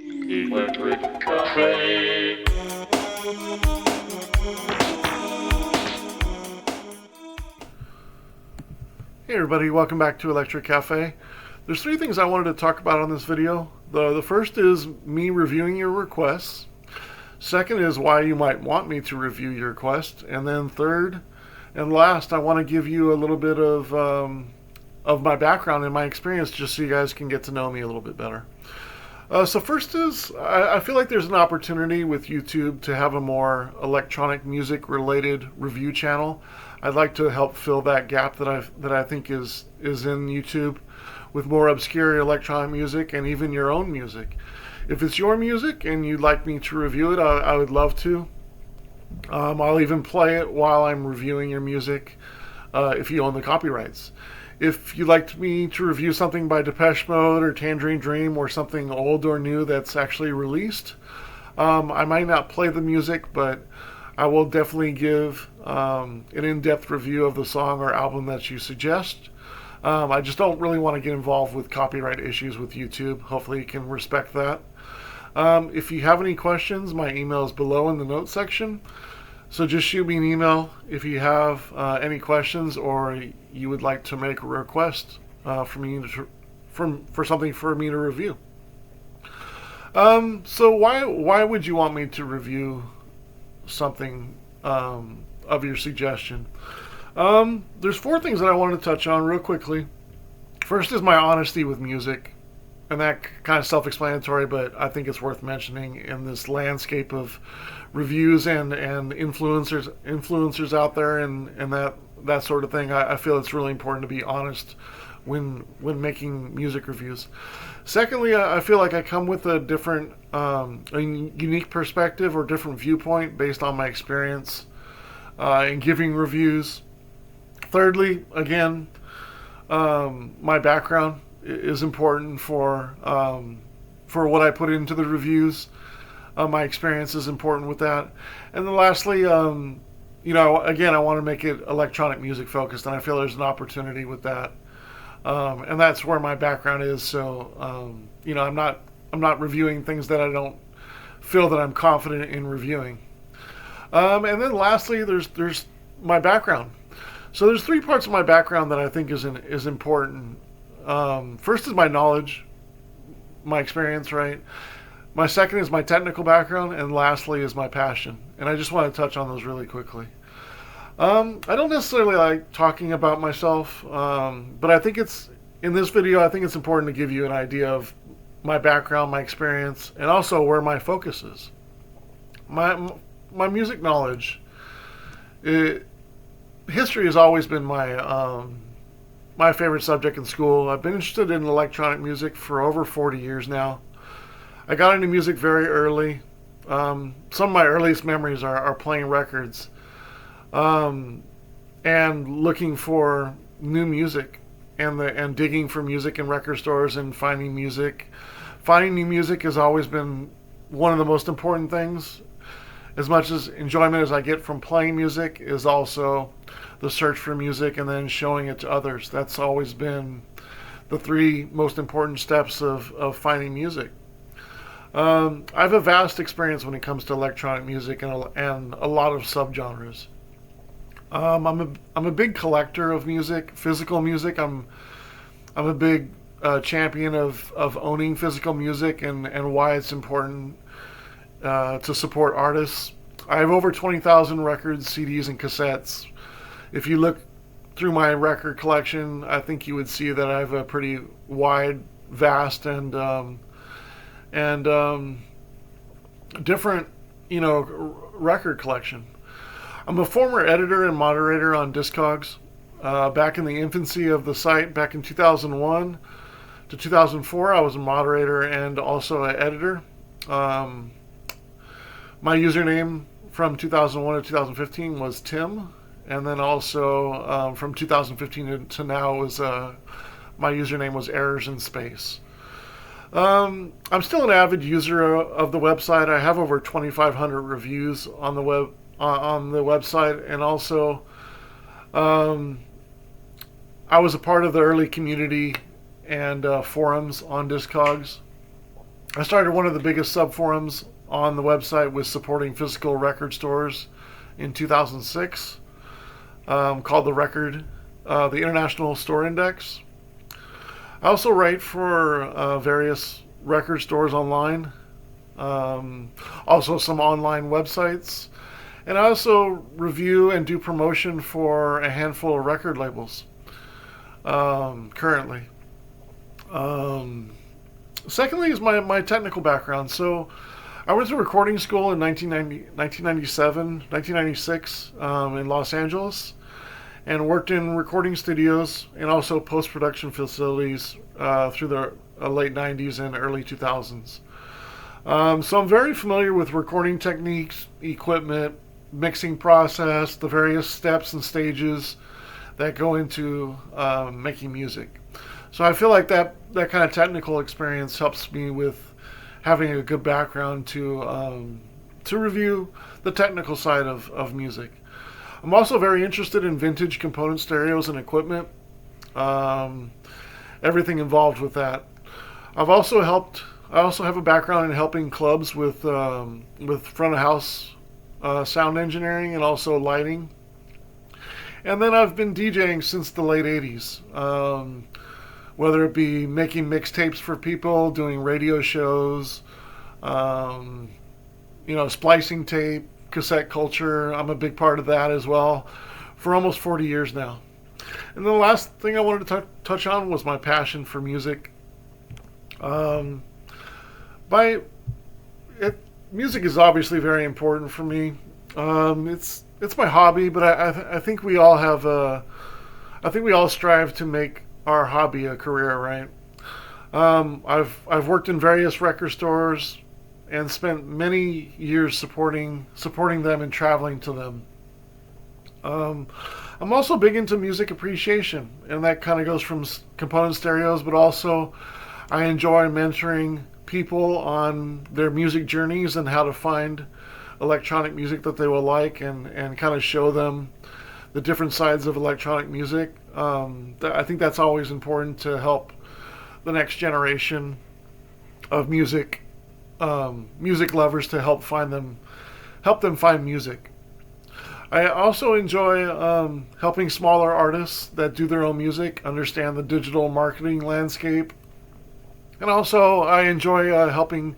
Electric Cafe. Hey everybody, welcome back to Electric Cafe. There's three things I wanted to talk about on this video. The first is me reviewing your requests. Second is why you might want me to review your request. And then third and last, I want to give you a little bit of my background and my experience just so you guys can get to know me a little bit better. So first is, I feel like there's an opportunity with YouTube to have a more electronic music related review channel. I'd like to help fill that gap that I think is in YouTube with more obscure electronic music and even your own music. If it's your music and you'd like me to review it, I would love to. I'll even play it while I'm reviewing your music if you own the copyrights. If you'd like me to review something by Depeche Mode or Tangerine Dream or something old or new that's actually released, I might not play the music, but I will definitely give an in-depth review of the song or album that you suggest. I just don't really want to get involved with copyright issues with YouTube. Hopefully you can respect that. If you have any questions, my email is below in the notes section. So just shoot me an email if you have any questions or you would like to make a request for me for something for me to review. So why would you want me to review something of your suggestion? There's four things that I wanted to touch on real quickly. First is my honesty with music, and that kind of self-explanatory, but I think it's worth mentioning in this landscape of reviews and influencers out there and that sort of thing. I feel it's really important to be honest when making music reviews. Secondly, I feel like I come with a different, a unique perspective or different viewpoint based on my experience in giving reviews. Thirdly, again, my background is important for what I put into the reviews. My experience is important with that. And then lastly, again, I want to make it electronic music focused, and I feel there's an opportunity with that. And that's where my background is. So, I'm not reviewing things that I don't feel that I'm confident in reviewing. And then lastly, there's my background. So there's three parts of my background that I think is important. First is my knowledge, my experience, right? My second is my technical background, and lastly is my passion. And I just want to touch on those really quickly. I don't necessarily like talking about myself, but I think in this video, I think it's important to give you an idea of my background, my experience, and also where my focus is. My music knowledge, history has always been my favorite subject in school. I've been interested in electronic music for over 40 years now. I got into music very early. Some of my earliest memories are playing records and looking for new music and digging for music in record stores and finding music. Finding new music has always been one of the most important things. As much as enjoyment as I get from playing music is also the search for music and then showing it to others. That's always been the three most important steps of finding music. I have a vast experience when it comes to electronic music and a lot of subgenres. I'm a big collector of music, physical music. I'm a big champion of owning physical music and why it's important to support artists. I have over 20,000 records, CDs, and cassettes. If you look through my record collection, I think you would see that I have a pretty wide, vast, and different, record collection. I'm a former editor and moderator on Discogs. Back in the infancy of the site, back in 2001 to 2004, I was a moderator and also an editor. My username from 2001 to 2015 was Tim, and then also from 2015 to now was my username was Errors in Space. I'm still an avid user of the website. I have over 2,500 reviews on the website, and also I was a part of the early community and forums on Discogs. I started one of the biggest subforums on the website with supporting physical record stores in 2006, called the International Store Index. I also write for various record stores online, also some online websites, and I also review and do promotion for a handful of record labels currently. Secondly is my technical background. So I went to recording school in 1996 in Los Angeles, and worked in recording studios and also post-production facilities through the late 90s and early 2000s. So I'm very familiar with recording techniques, equipment, mixing process, the various steps and stages that go into making music. So I feel like that kind of technical experience helps me with having a good background to review the technical side of music. I'm also very interested in vintage component stereos and equipment, everything involved with that. I also have a background in helping clubs with front of house sound engineering and also lighting. And then I've been DJing since the late 80s, whether it be making mixtapes for people, doing radio shows, splicing tape, cassette culture. I'm a big part of that as well for almost 40 years now. And the last thing I wanted to touch on was my passion for music. Music is obviously very important for me. It's my hobby, but I think we all strive to make our hobby a career, right? I've worked in various record stores and spent many years supporting them and traveling to them. I'm also big into music appreciation, and that kind of goes from component stereos, but also I enjoy mentoring people on their music journeys and how to find electronic music that they will like, and kind of show them the different sides of electronic music. I think that's always important to help the next generation of music lovers to help them find music. I also enjoy helping smaller artists that do their own music understand the digital marketing landscape, and also I enjoy helping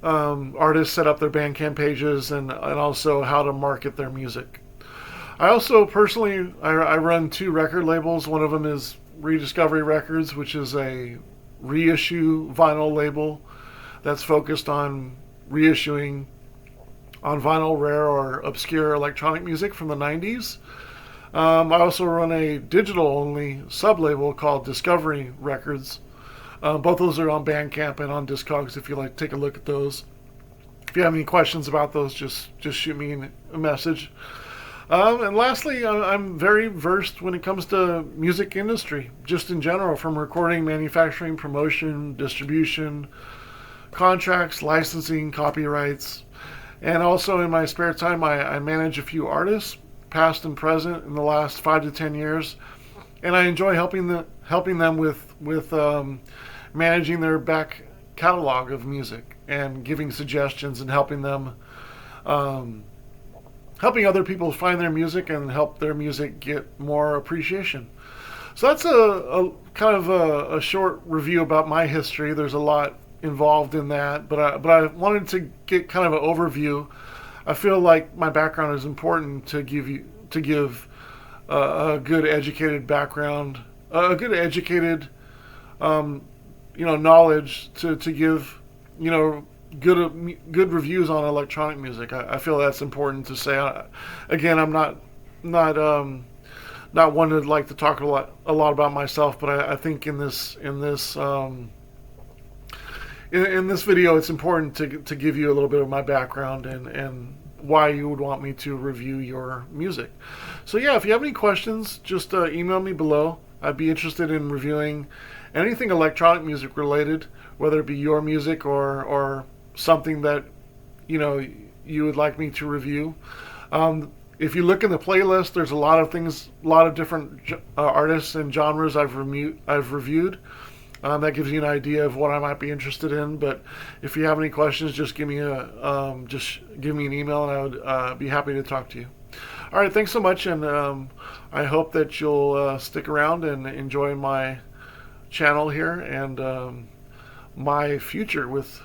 artists set up their Bandcamp pages and also how to market their music. I also personally I run 2 record labels. One of them is Rediscovery Records, which is a reissue vinyl label that's focused on reissuing on vinyl rare or obscure electronic music from the 90s. I also run a digital only sub-label called Discovery Records. Both those are on Bandcamp and on Discogs if you like to take a look at those. If you have any questions about those, just shoot me a message. And lastly, I'm very versed when it comes to music industry, just in general, from recording, manufacturing, promotion, distribution, contracts, licensing, copyrights. And also in my spare time, I manage a few artists, past and present, in the last 5 to 10 years. And I enjoy helping them with managing their back catalog of music and giving suggestions and helping other people find their music and help their music get more appreciation. So that's a kind of a short review about my history. There's a lot involved in that, but I wanted to get kind of an overview. I feel like my background is important to give a good educated background, a good educated knowledge to give good reviews on electronic music. I feel that's important to say. Again, I'm not one to like to talk a lot about myself, but I think in this video, it's important to give you a little bit of my background and why you would want me to review your music. So yeah, if you have any questions, just email me below. I'd be interested in reviewing anything electronic music related, whether it be your music or something that you would like me to review. If you look in the playlist, there's a lot of different artists and genres I've reviewed. That gives you an idea of what I might be interested in. But if you have any questions, just give me an email, and I would be happy to talk to you. All right, thanks so much, and I hope that you'll stick around and enjoy my channel here and my future with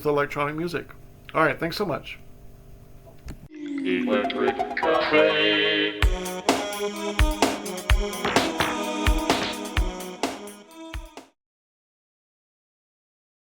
electronic music. All right, thanks so much. Electric Craig.